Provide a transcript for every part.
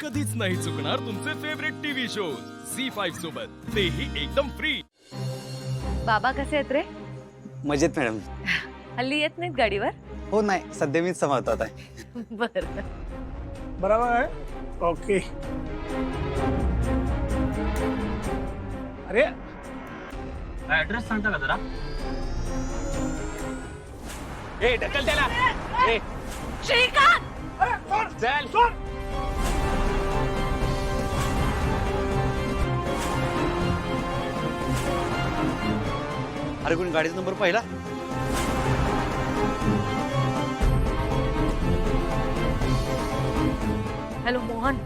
कधीच नाही चुकणार तुमचे फेवरेट टीव्ही शोज झी5 सोबत, तेही एकदम फ्री. बाबा कसे आहेत रे? मजेत मॅडम. हल्ली येत नाहीत गाडीवर? हो नाही, सध्या मीच सांभाळतो आता. बर. बराबर आहे. ओके. अरे ऍड्रेस सांगता का जरा? ए ढकल त्याला. ए श्रीकांत! चल. अरे कोणी गाडीचा नंबर पाहिला? हॅलो मोहन.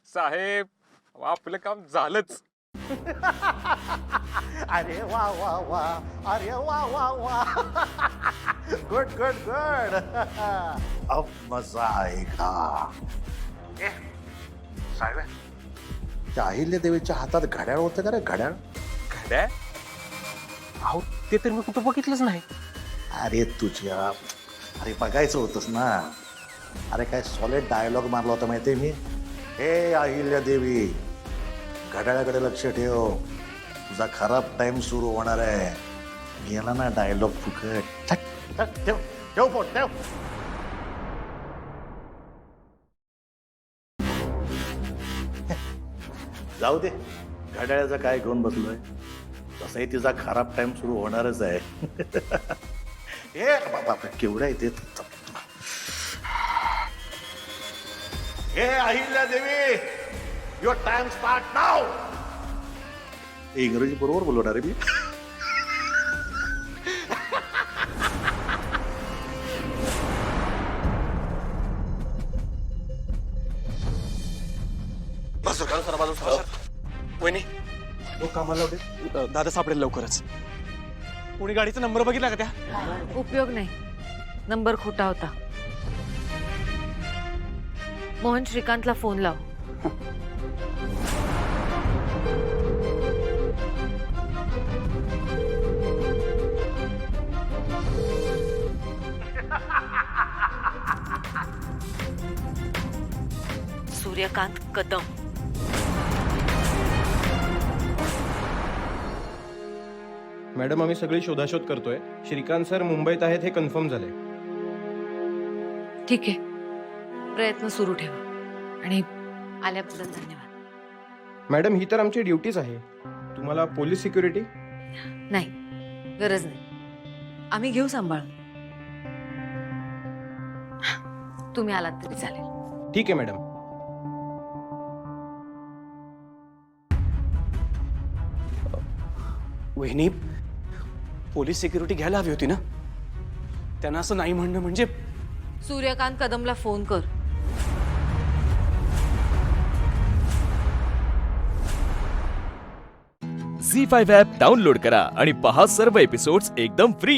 साहेब, आपलं काम झालंच. अरे वा वा वा, अरे वा वा वा. Good good good. अब मजा आएगा. साहेब, त्या अहिल्या देवीच्या हातात घड्याळ होतं का रे? घड्याळ? घड्याळ? अहो ते तर मी कुठं बघितलंच नाही. अरे तुझ्या, अरे बघायचं होतंस ना. अरे काय सॉलिड डायलॉग मारला होता माहितीये मी. हे अहिल्या देवी, घड्याळाकडे लक्ष ठेव, तुझा खराब टाइम सुरू होणार आहे. मी याला ना डायलॉग फुकट. ठेव ठेव फोन ठेव. जाऊ दे, घड्याळाचं काय घेऊन बसलोय. तसंही तिचा खराब टाइम सुरू होणारच आहे. ए बाबा, केवढ्या येते. हे अहिल्या देवी, युअर टाइम स्टार्ट नाव. इंग्रजी बरोबर बोलवणार आहे मी. वहिनी, दादा सापडेल लवकरच. कोणी गाडीचा नंबर बघितला का त्या? उपयोग नाही, नंबर खोटा होता. मोहन, श्रीकांतला फोन लाव. सूर्यकांत कदम. मॅडम, आम्ही सगळी शोधाशोध करतोय. श्रीकांत सर मुंबईत आहेत हे कन्फर्म झाले. ठीक आहे, प्रयत्न सुरू ठेवा आणि आल्याबद्दल धन्यवाद. मॅडम, ही तर आमची ड्युटीच आहे. तुम्हाला पोलीस सिक्युरिटी? नाही, गरज नाही, आम्ही घेऊ सांभाळून. तुम्ही आलात तरी चालेल. ठीक आहे मॅडम. वहिनी, पोलीस सिक्युरिटी घ्यायला हवी होती ना. त्यांना असं नाही म्हणणं म्हणजे. सूर्यकांत कदमला फोन कर. झी5 ॲप डाउनलोड करा आणि पहा सर्व एपिसोड्स एकदम फ्री.